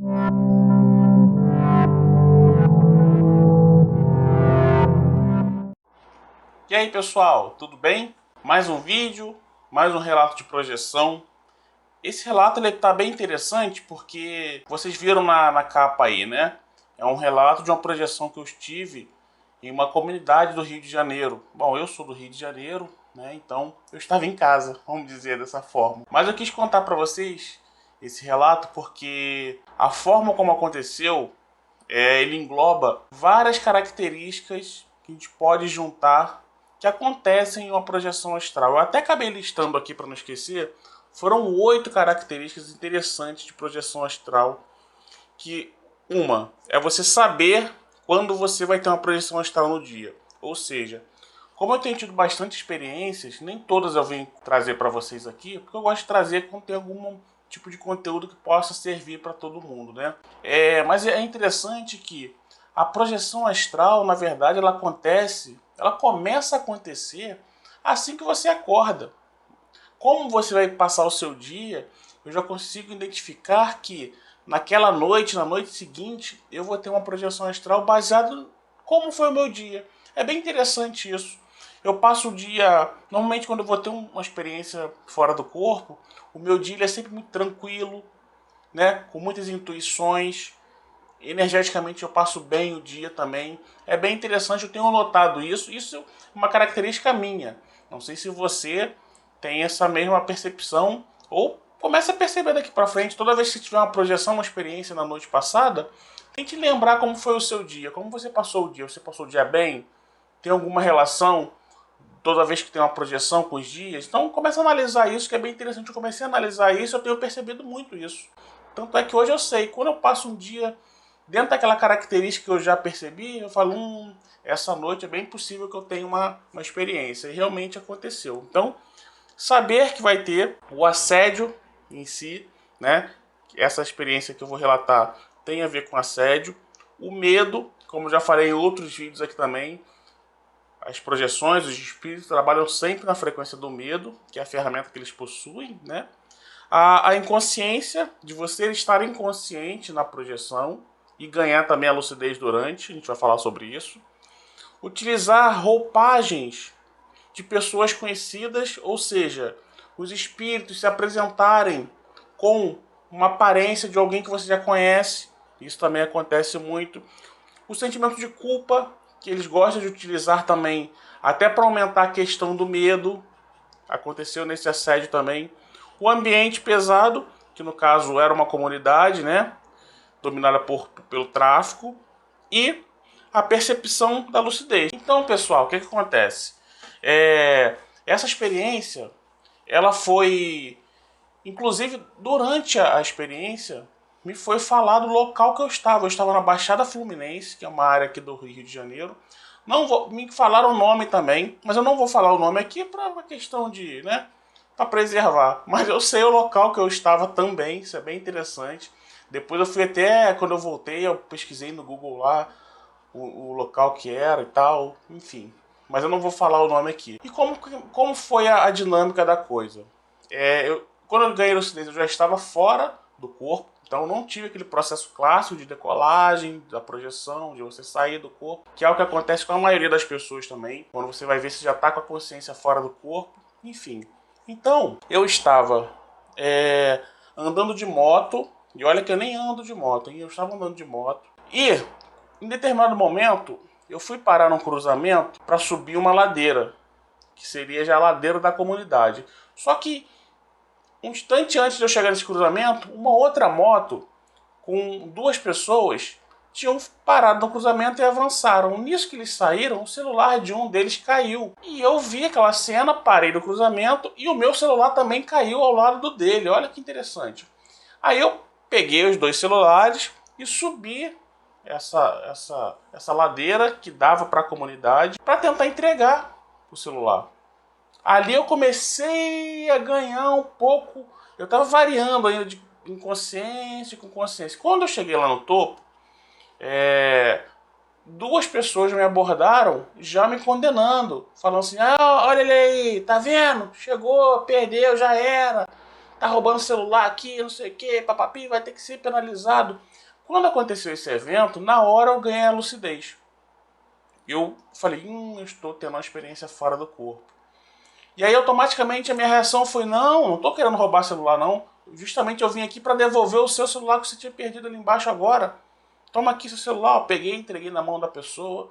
E aí pessoal, tudo bem? Mais um vídeo, mais um relato de projeção. Esse relato está bem interessante porque vocês viram na capa aí, né? É um relato de uma projeção que eu tive em uma comunidade do Rio de Janeiro. Bom, eu sou do Rio de Janeiro, né? Então eu estava em casa, vamos dizer dessa forma. Mas eu quis contar para vocês esse relato porque a forma como aconteceu, ele engloba várias características que a gente pode juntar que acontecem em uma projeção astral. Eu até acabei listando aqui para não esquecer. Foram 8 características interessantes de projeção astral. Que uma é você saber quando você vai ter uma projeção astral no dia. Ou seja, como eu tenho tido bastante experiências, nem todas eu venho trazer para vocês aqui, porque eu gosto de trazer quando tem algum tipo de conteúdo que possa servir para todo mundo, né? Mas é interessante que a projeção astral, na verdade, ela começa a acontecer assim que você acorda. Como você vai passar o seu dia, eu já consigo identificar que naquela noite, na noite seguinte, eu vou ter uma projeção astral baseada em como foi o meu dia. É bem interessante isso. Eu passo o dia, normalmente quando eu vou ter uma experiência fora do corpo, o meu dia é sempre muito tranquilo, né? Com muitas intuições. Energeticamente eu passo bem o dia também. É bem interessante, eu tenho notado isso. Isso é uma característica minha. Não sei se você tem essa mesma percepção ou começa a perceber daqui para frente. Toda vez que tiver uma projeção, uma experiência na noite passada, tente lembrar como foi o seu dia, como você passou o dia. Você passou o dia bem? Tem alguma relação toda vez que tem uma projeção com os dias? Então começa a analisar isso, que é bem interessante. Eu comecei a analisar isso, eu tenho percebido muito isso. Tanto é que hoje eu sei, quando eu passo um dia dentro daquela característica que eu já percebi, eu falo, essa noite é bem possível que eu tenha uma experiência. E realmente aconteceu. Então, saber que vai ter o assédio em si, né? Essa experiência que eu vou relatar tem a ver com assédio. O medo, como já falei em outros vídeos aqui também, as projeções, os espíritos trabalham sempre na frequência do medo, que é a ferramenta que eles possuem, né? A inconsciência, de você estar inconsciente na projeção e ganhar também a lucidez durante, a gente vai falar sobre isso. Utilizar roupagens de pessoas conhecidas, ou seja, os espíritos se apresentarem com uma aparência de alguém que você já conhece, isso também acontece muito. O sentimento de culpa, que eles gostam de utilizar também, até para aumentar a questão do medo, aconteceu nesse assédio também. O ambiente pesado, que no caso era uma comunidade, né, dominada pelo tráfico, e a percepção da lucidez. Então, pessoal, o que acontece? Essa experiência, ela foi, inclusive durante a experiência, me foi falado o local que eu estava. Eu estava na Baixada Fluminense, que é uma área aqui do Rio de Janeiro. Me falaram o nome também, mas eu não vou falar o nome aqui para uma questão de, né, para preservar. Mas eu sei o local que eu estava também, isso é bem interessante. Depois eu fui até, quando eu voltei, eu pesquisei no Google lá o local que era e tal, enfim. Mas eu não vou falar o nome aqui. E como foi a dinâmica da coisa? Quando eu ganhei lucidez, eu já estava fora do corpo, então eu não tive aquele processo clássico de decolagem, da projeção, de você sair do corpo, que é o que acontece com a maioria das pessoas também. Quando você vai ver, você já está com a consciência fora do corpo, enfim. Então, eu estava andando de moto, e olha que eu nem ando de moto, hein? Eu estava andando de moto, e em determinado momento, eu fui parar num cruzamento para subir uma ladeira, que seria já a ladeira da comunidade. Só que, um instante antes de eu chegar nesse cruzamento, uma outra moto com 2 pessoas tinham parado no cruzamento e avançaram. Nisso que eles saíram, o celular de um deles caiu. E eu vi aquela cena, parei no cruzamento e o meu celular também caiu ao lado do dele. Olha que interessante. Aí eu peguei os 2 celulares e subi essa ladeira que dava para a comunidade para tentar entregar o celular. Ali eu comecei a ganhar um pouco, eu estava variando ainda de inconsciência com consciência. Quando eu cheguei lá no topo, 2 pessoas me abordaram já me condenando, falando assim, olha ele aí, tá vendo? Chegou, perdeu, já era. tá roubando celular aqui, não sei o que, papapi, vai ter que ser penalizado. Quando aconteceu esse evento, na hora eu ganhei a lucidez. Eu falei, eu estou tendo uma experiência fora do corpo. E aí automaticamente a minha reação foi, não tô querendo roubar celular não. Justamente eu vim aqui para devolver o seu celular que você tinha perdido ali embaixo agora. Toma aqui seu celular, eu peguei, entreguei na mão da pessoa.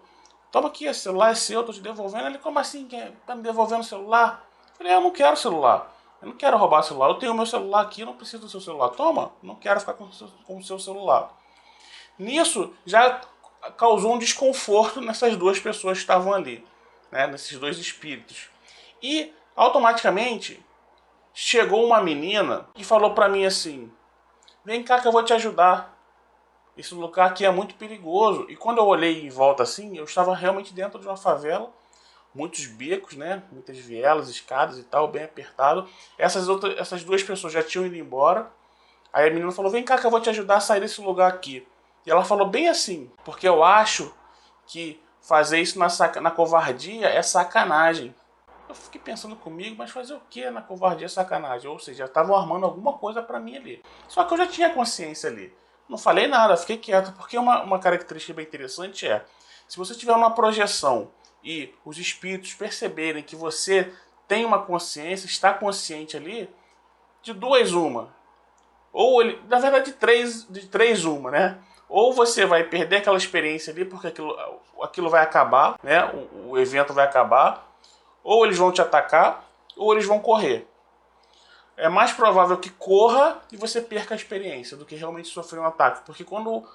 Toma aqui, esse celular é seu, eu tô te devolvendo. Ele, como assim, tá me devolvendo o celular? Eu falei, eu não quero celular. Eu não quero roubar celular, eu tenho o meu celular aqui, eu não preciso do seu celular. Toma, não quero ficar com o seu celular. Nisso, já causou um desconforto nessas duas pessoas que estavam ali, né, nesses dois espíritos. E, automaticamente, chegou uma menina e falou pra mim assim, vem cá que eu vou te ajudar. Esse lugar aqui é muito perigoso. E quando eu olhei em volta assim, eu estava realmente dentro de uma favela, muitos becos, né? Muitas vielas, escadas e tal, bem apertado. Essas duas pessoas já tinham ido embora. Aí a menina falou, vem cá que eu vou te ajudar a sair desse lugar aqui. E ela falou bem assim, porque eu acho que fazer isso na covardia é sacanagem. Eu fiquei pensando comigo, mas fazer o que na covardia é sacanagem? Ou seja, estavam armando alguma coisa pra mim ali. Só que eu já tinha consciência ali. Não falei nada, fiquei quieto, porque uma característica bem interessante é, se você tiver uma projeção e os espíritos perceberem que você tem uma consciência, está consciente ali, de duas uma. Ou ele, na verdade de três uma, né? Ou você vai perder aquela experiência ali, porque aquilo vai acabar, né? O evento vai acabar. Ou eles vão te atacar, ou eles vão correr. É mais provável que corra e você perca a experiência do que realmente sofrer um ataque. Porque quando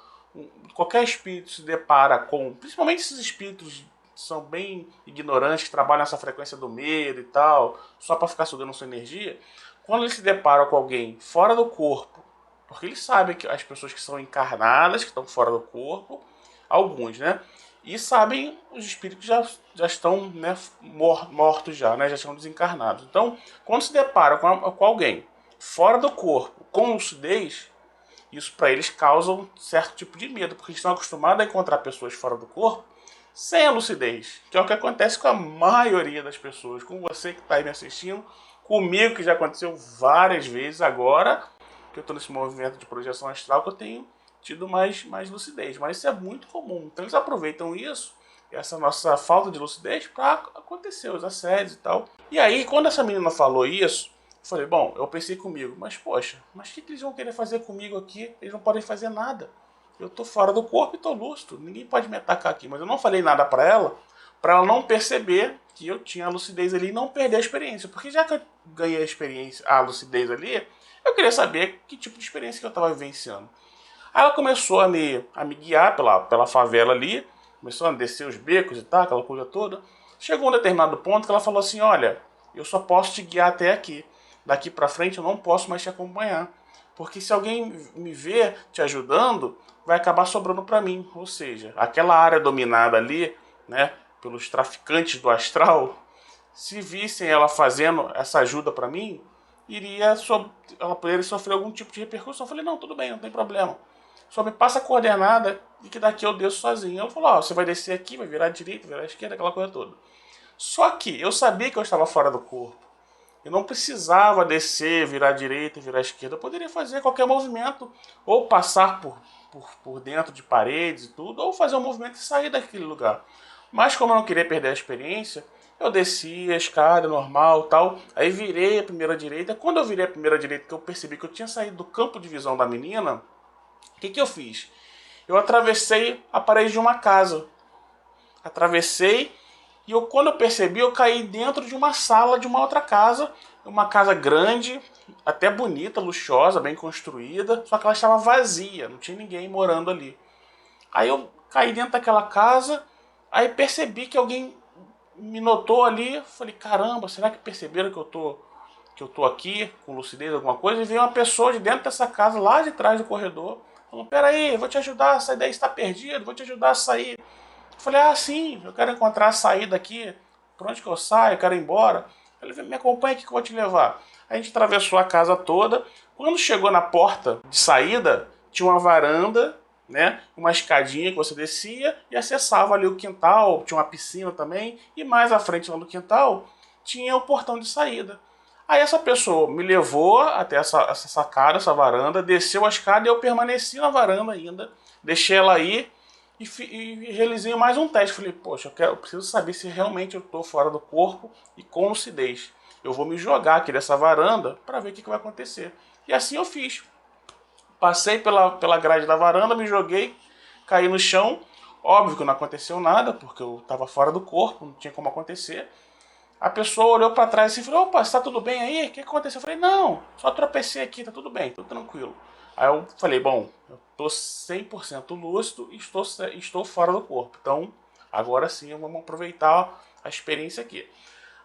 qualquer espírito se depara com... Principalmente esses espíritos que são bem ignorantes, que trabalham nessa frequência do medo e tal, só para ficar sugando sua energia. Quando eles se deparam com alguém fora do corpo, porque eles sabem que as pessoas que são encarnadas, que estão fora do corpo, alguns, né? E sabem, os espíritos já estão, né, mortos já, né? Já estão desencarnados. Então, quando se depara com alguém fora do corpo, com lucidez, isso para eles causa um certo tipo de medo, porque eles estão acostumados a encontrar pessoas fora do corpo sem a lucidez, que é o que acontece com a maioria das pessoas, com você que está aí me assistindo, comigo que já aconteceu várias vezes agora, que eu estou nesse movimento de projeção astral, que eu tenho tido mais lucidez, mas isso é muito comum. Então eles aproveitam isso, essa nossa falta de lucidez, para acontecer os assédios e tal. E aí, quando essa menina falou isso, eu falei, bom, eu pensei comigo, mas poxa, mas o que eles vão querer fazer comigo aqui? Eles não podem fazer nada. Eu tô fora do corpo e tô lúcido, ninguém pode me atacar aqui. Mas eu não falei nada para ela não perceber que eu tinha a lucidez ali e não perder a experiência. Porque já que eu ganhei a experiência, a lucidez ali, eu queria saber que tipo de experiência que eu estava vivenciando. Aí ela começou a me guiar pela favela ali, começou a descer os becos e tal, aquela coisa toda. Chegou um determinado ponto que ela falou assim, olha, eu só posso te guiar até aqui. Daqui pra frente eu não posso mais te acompanhar. Porque se alguém me ver te ajudando, vai acabar sobrando pra mim. Ou seja, aquela área dominada ali, né, pelos traficantes do astral, se vissem ela fazendo essa ajuda pra mim, ela poderia sofrer algum tipo de repercussão. Eu falei, não, tudo bem, não tem problema. Só me passa a coordenada e que daqui eu desço sozinho. Ela falou, ó, você vai descer aqui, vai virar à direita, virar à esquerda, aquela coisa toda. Só que eu sabia que eu estava fora do corpo. Eu não precisava descer, virar à direita e virar à esquerda. Eu poderia fazer qualquer movimento, ou passar por dentro de paredes e tudo, ou fazer um movimento e sair daquele lugar. Mas como eu não queria perder a experiência, eu desci a escada normal tal, aí virei a primeira direita. Quando eu virei a primeira direita, que eu percebi que eu tinha saído do campo de visão da menina, o que eu fiz? Eu atravessei a parede de uma casa. Atravessei e quando eu percebi, eu caí dentro de uma sala de uma outra casa. Uma casa grande, até bonita, luxuosa, bem construída. Só que ela estava vazia, não tinha ninguém morando ali. Aí eu caí dentro daquela casa, aí percebi que alguém me notou ali. Falei, caramba, será que perceberam que eu tô aqui com lucidez, alguma coisa? E veio uma pessoa de dentro dessa casa, lá de trás do corredor. Falou, peraí, vou te ajudar a sair daí, está perdido, vou te ajudar a sair. Eu falei, ah, sim, eu quero encontrar a saída aqui. Por onde que eu saio? Eu quero ir embora. Ele falou, me acompanha aqui que eu vou te levar. A gente atravessou a casa toda. Quando chegou na porta de saída, tinha uma varanda, né? Uma escadinha que você descia e acessava ali o quintal. Tinha uma piscina também. E mais à frente lá no quintal, tinha o portão de saída. Aí essa pessoa me levou até essa sacada, essa varanda, desceu a escada e eu permaneci na varanda ainda. Deixei ela aí e realizei mais um teste. Falei, poxa, eu preciso saber se realmente eu estou fora do corpo e com lucidez. Eu vou me jogar aqui dessa varanda para ver o que vai acontecer. E assim eu fiz. Passei pela grade da varanda, me joguei, caí no chão. Óbvio que não aconteceu nada, porque eu estava fora do corpo, não tinha como acontecer. A pessoa olhou para trás assim e falou, opa, está tudo bem aí? O que aconteceu? Eu falei, não, só tropecei aqui, tá tudo bem, tudo tranquilo. Aí eu falei, bom, eu tô 100% lúcido e estou fora do corpo. Então, agora sim, vamos aproveitar a experiência aqui.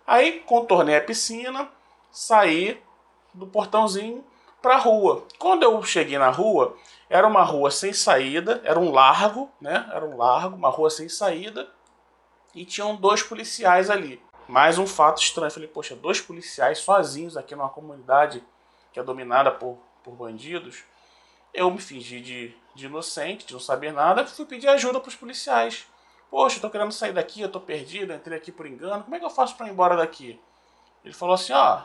Aí contornei a piscina, saí do portãozinho para a rua. Quando eu cheguei na rua, era uma rua sem saída, era um largo, né? Era um largo, uma rua sem saída, e tinham 2 policiais ali. Mais um fato estranho. Falei, poxa, 2 policiais sozinhos aqui numa comunidade que é dominada por bandidos. Eu me fingi de inocente, de não saber nada, fui pedir ajuda para os policiais. Poxa, eu tô querendo sair daqui, eu tô perdido, entrei aqui por engano, como é que eu faço para ir embora daqui? Ele falou assim, ó,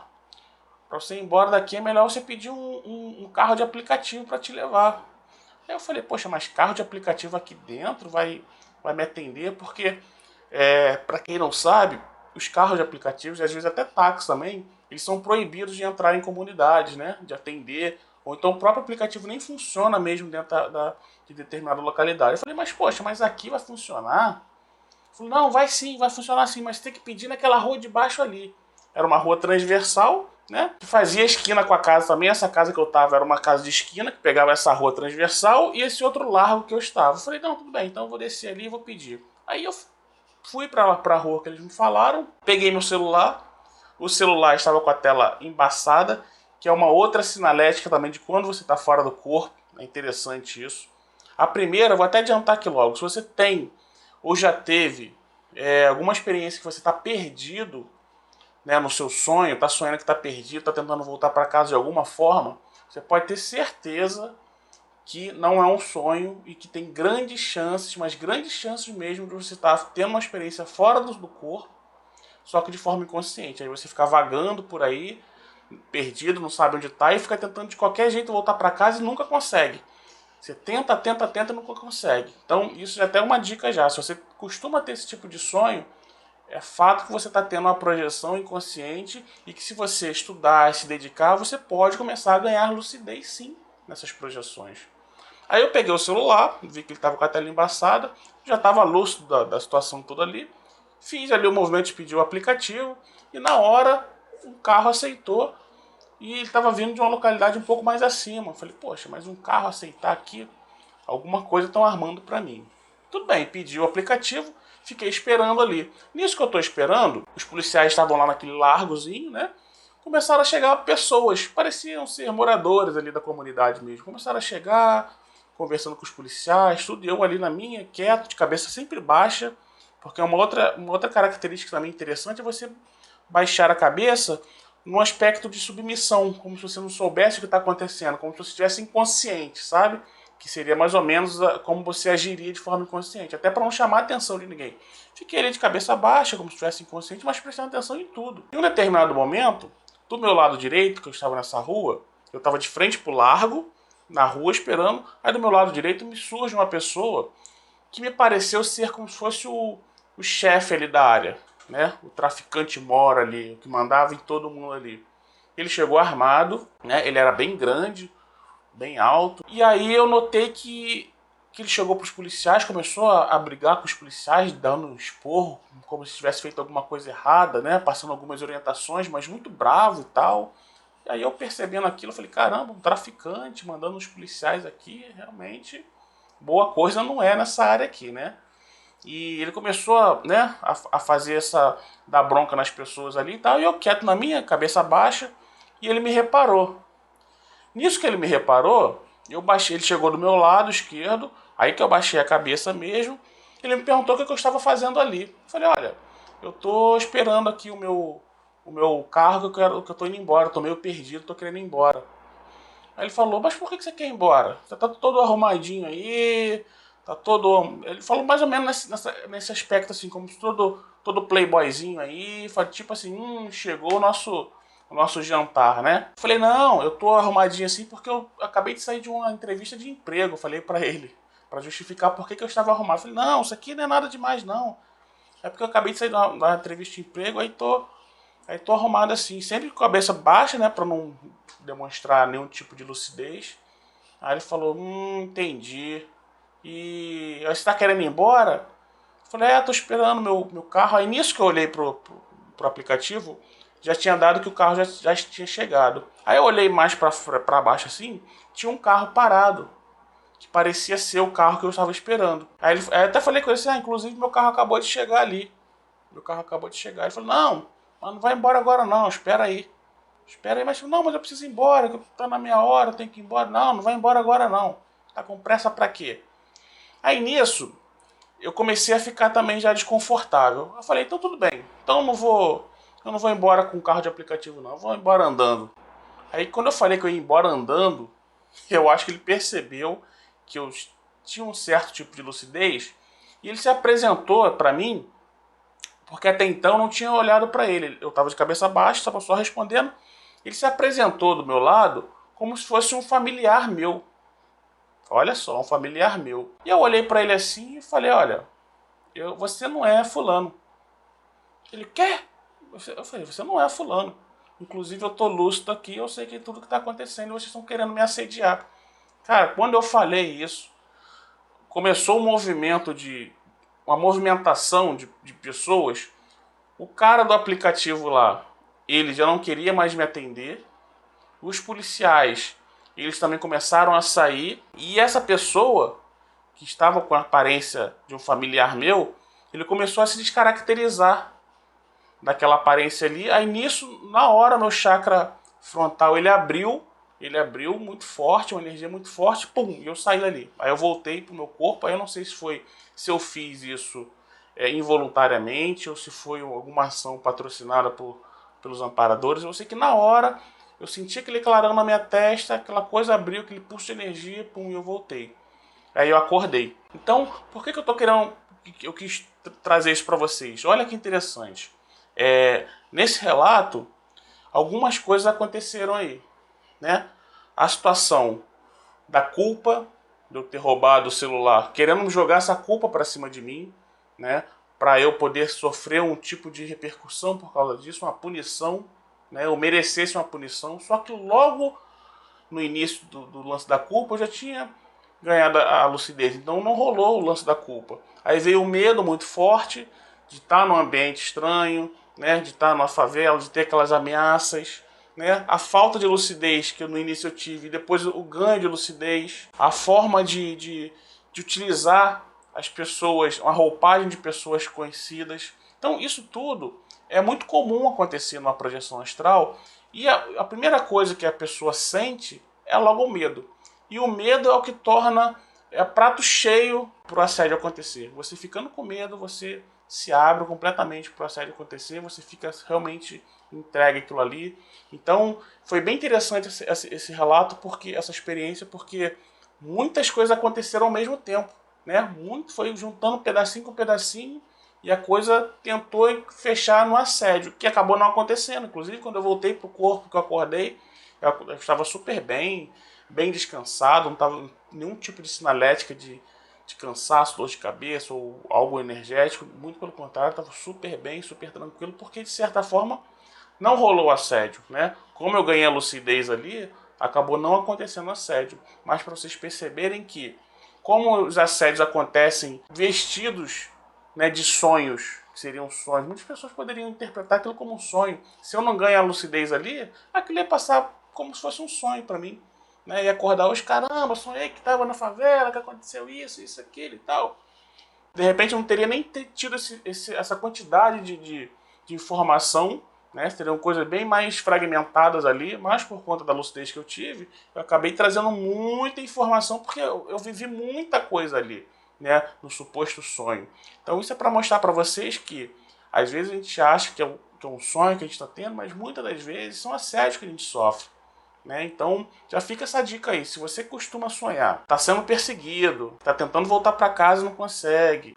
para você ir embora daqui é melhor você pedir um carro de aplicativo para te levar. Aí eu falei, poxa, mas carro de aplicativo aqui dentro vai me atender? Porque, para quem não sabe, os carros de aplicativos, e às vezes até táxi também, eles são proibidos de entrar em comunidades, né? De atender. Ou então o próprio aplicativo nem funciona mesmo dentro de determinada localidade. Eu falei, mas poxa, mas aqui vai funcionar? Ele falou, não, vai sim, vai funcionar sim, mas tem que pedir naquela rua de baixo ali. Era uma rua transversal, né? Que fazia esquina com a casa também. Essa casa que eu tava era uma casa de esquina, que pegava essa rua transversal e esse outro largo que eu estava. Eu falei, não, tudo bem, então eu vou descer ali e vou pedir. Aí eu fui pra rua que eles me falaram, peguei meu celular. O celular estava com a tela embaçada, que é uma outra sinalética também de quando você está fora do corpo. É interessante isso. A primeira, vou até adiantar aqui logo, se você tem ou já teve alguma experiência que você está perdido, né, no seu sonho, está sonhando que está perdido, está tentando voltar para casa de alguma forma, você pode ter certeza que não é um sonho e que tem grandes chances, mas grandes chances mesmo de você estar tendo uma experiência fora do corpo, só que de forma inconsciente. Aí você fica vagando por aí, perdido, não sabe onde está e fica tentando de qualquer jeito voltar para casa e nunca consegue. Você tenta, tenta, tenta e nunca consegue. Então isso já é até uma dica já. Se você costuma ter esse tipo de sonho, é fato que você está tendo uma projeção inconsciente e que se você estudar e se dedicar, você pode começar a ganhar lucidez sim nessas projeções. Aí eu peguei o celular, vi que ele estava com a tela embaçada, já estava lúcido da situação toda ali, fiz ali o movimento de pedir o aplicativo e na hora um carro aceitou e ele estava vindo de uma localidade um pouco mais acima. Eu falei, poxa, mas um carro aceitar aqui, alguma coisa estão armando para mim. Tudo bem, pedi o aplicativo, fiquei esperando ali. Nisso que eu estou esperando, os policiais estavam lá naquele largozinho, né? Começaram a chegar pessoas, pareciam ser moradores ali da comunidade mesmo. Começaram a chegar, conversando com os policiais, tudo, e eu ali na minha, quieto, de cabeça sempre baixa, porque uma outra característica também interessante é você baixar a cabeça num aspecto de submissão, como se você não soubesse o que está acontecendo, como se você estivesse inconsciente, sabe? Que seria mais ou menos como você agiria de forma inconsciente, até para não chamar a atenção de ninguém. Fiquei ali de cabeça baixa, como se estivesse inconsciente, mas prestando atenção em tudo. Em um determinado momento, do meu lado direito, que eu estava nessa rua, eu estava de frente para o largo, na rua esperando, aí do meu lado direito me surge uma pessoa que me pareceu ser como se fosse o chefe ali da área, né? O traficante mora ali, o que mandava em todo mundo ali. Ele chegou armado, né? Ele era bem grande, bem alto. E aí eu notei que ele chegou para os policiais, começou a brigar com os policiais, dando um esporro, como se tivesse feito alguma coisa errada, né? Passando algumas orientações, mas muito bravo e tal. E aí eu percebendo aquilo, eu falei, caramba, um traficante mandando os policiais aqui, realmente boa coisa não é nessa área aqui, né? E ele começou a fazer dar bronca nas pessoas ali e tal, e eu quieto na minha, cabeça baixa, e ele me reparou. Nisso que ele me reparou, eu baixei, ele chegou do meu lado esquerdo, aí que eu baixei a cabeça mesmo, ele me perguntou o que eu estava fazendo ali. Eu falei, olha, eu tô esperando aqui o meu carro que eu tô indo embora, tô meio perdido, tô querendo ir embora. Aí ele falou, mas por que você quer ir embora? Você tá todo arrumadinho aí, tá todo... Ele falou mais ou menos nesse aspecto, assim, como todo playboyzinho aí, tipo assim, chegou o o nosso jantar, né? Falei, não, eu tô arrumadinho assim porque eu acabei de sair de uma entrevista de emprego. Falei pra ele, pra justificar por que eu estava arrumado. Falei, não, isso aqui não é nada demais, não. É porque eu acabei de sair da entrevista de emprego, aí tô arrumado assim, sempre com a cabeça baixa, né, pra não demonstrar nenhum tipo de lucidez. Aí ele falou, entendi. E aí, você tá querendo ir embora? Eu falei, tô esperando meu carro. Aí nisso que eu olhei pro aplicativo, já tinha dado que o carro já tinha chegado. Aí eu olhei mais pra baixo assim, tinha um carro parado, que parecia ser o carro que eu estava esperando. Aí eu até falei com ele assim, inclusive meu carro acabou de chegar ali. Meu carro acabou de chegar. Ele falou, não, mas não vai embora agora não, espera aí. Espera aí, mas não, mas eu preciso ir embora, que tá na minha hora, eu tenho que ir embora. Não, não vai embora agora não. Tá com pressa pra quê? Aí nisso, eu comecei a ficar também já desconfortável. Eu falei, então tudo bem. Então eu não vou embora com carro de aplicativo não, eu vou embora andando. Aí quando eu falei que eu ia embora andando, eu acho que ele percebeu que eu tinha um certo tipo de lucidez e ele se apresentou pra mim, porque até então eu não tinha olhado pra ele. Eu tava de cabeça baixa, estava só respondendo. Ele se apresentou do meu lado como se fosse um familiar meu. Olha só, um familiar meu. E eu olhei pra ele assim e falei, olha, você não é fulano. Ele, quê? Eu falei, você não é fulano. Inclusive eu tô lúcido aqui, eu sei que tudo que tá acontecendo, vocês estão querendo me assediar. Cara, quando eu falei isso, começou um movimento uma movimentação de pessoas. O cara do aplicativo lá, ele já não queria mais me atender. Os policiais, eles também começaram a sair. E essa pessoa, que estava com a aparência de um familiar meu, ele começou a se descaracterizar daquela aparência ali. Aí nisso, na hora, meu chakra frontal, ele abriu muito forte, uma energia muito forte, pum, e eu saí dali. Aí eu voltei pro meu corpo, aí eu não sei se eu fiz isso involuntariamente, ou se foi alguma ação patrocinada pelos amparadores. Eu sei que na hora eu senti aquele clarão na minha testa, aquela coisa abriu, aquele pulso de energia, pum, e eu voltei. Aí eu acordei. Então, por que eu tô querendo, eu quis trazer isso para vocês? Olha que interessante. Nesse relato, algumas coisas aconteceram aí, né? A situação da culpa de eu ter roubado o celular, querendo jogar essa culpa para cima de mim, né? Para eu poder sofrer um tipo de repercussão por causa disso, uma punição, né? Eu merecesse uma punição. Só que logo no início do lance da culpa eu já tinha ganhado a lucidez, então não rolou o lance da culpa. Aí veio o medo muito forte de estar num ambiente estranho, né? De estar numa favela, de ter aquelas ameaças, né? A falta de lucidez que no início eu tive, e depois o ganho de lucidez, a forma de utilizar as pessoas, uma roupagem de pessoas conhecidas. Então isso tudo é muito comum acontecer numa projeção astral, e a primeira coisa que a pessoa sente é logo o medo. E o medo é o que torna prato cheio para o assédio acontecer. Você ficando com medo, você se abre completamente para o assédio acontecer, você fica realmente entregue aquilo ali. Então foi bem interessante esse relato, porque essa experiência, porque muitas coisas aconteceram ao mesmo tempo, né? Muito foi juntando pedacinho com pedacinho, e a coisa tentou fechar no assédio, que acabou não acontecendo. Inclusive, quando eu voltei pro corpo, que eu acordei, eu estava super bem descansado, não estava nenhum tipo de sinalética de cansaço, dor de cabeça ou algo energético. Muito pelo contrário, estava super bem, super tranquilo, porque de certa forma não rolou assédio, né? Como eu ganhei a lucidez ali, acabou não acontecendo assédio. Mas para vocês perceberem que, como os assédios acontecem vestidos, né, de sonhos, que seriam sonhos, muitas pessoas poderiam interpretar aquilo como um sonho. Se eu não ganho a lucidez ali, aquilo ia passar como se fosse um sonho para mim, né? Ia acordar hoje, caramba, sonhei que estava na favela, que aconteceu isso, aquilo e tal. De repente eu não teria nem tido essa quantidade de informação, né? Seriam coisas bem mais fragmentadas ali, mas por conta da lucidez que eu tive, eu acabei trazendo muita informação, porque eu vivi muita coisa ali, né? No suposto sonho. Então isso é para mostrar para vocês que às vezes a gente acha que é um sonho que a gente está tendo, mas muitas das vezes são assédios que a gente sofre, né? Então já fica essa dica aí. Se você costuma sonhar, está sendo perseguido, está tentando voltar para casa e não consegue,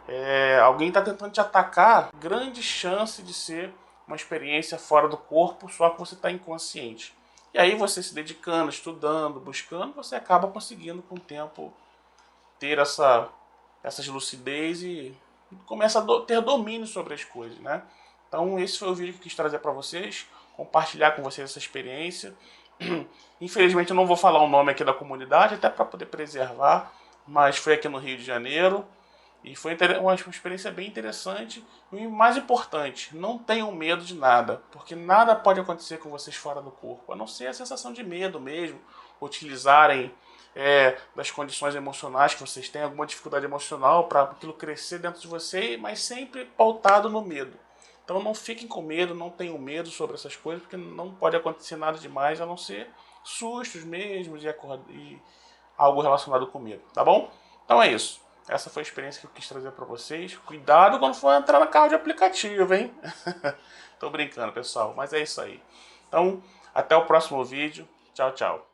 alguém está tentando te atacar, grande chance de ser uma experiência fora do corpo, só que você está inconsciente. E aí você se dedicando, estudando, buscando, você acaba conseguindo com o tempo ter essas lucidez e começa a ter domínio sobre as coisas, né? Então esse foi o vídeo que eu quis trazer para vocês, compartilhar com vocês essa experiência. Infelizmente eu não vou falar o nome aqui da comunidade, até para poder preservar, mas foi aqui no Rio de Janeiro e foi uma experiência bem interessante. E o mais importante, não tenham medo de nada, porque nada pode acontecer com vocês fora do corpo, a não ser a sensação de medo mesmo, utilizarem das condições emocionais que vocês têm, alguma dificuldade emocional para aquilo crescer dentro de você, mas sempre pautado no medo. Então não fiquem com medo, não tenham medo sobre essas coisas, porque não pode acontecer nada demais, a não ser sustos mesmo e algo relacionado com medo, tá bom? Então é isso. Essa foi a experiência que eu quis trazer para vocês. Cuidado quando for entrar no carro de aplicativo, hein? Tô brincando, pessoal, mas é isso aí. Então, até o próximo vídeo. Tchau, tchau.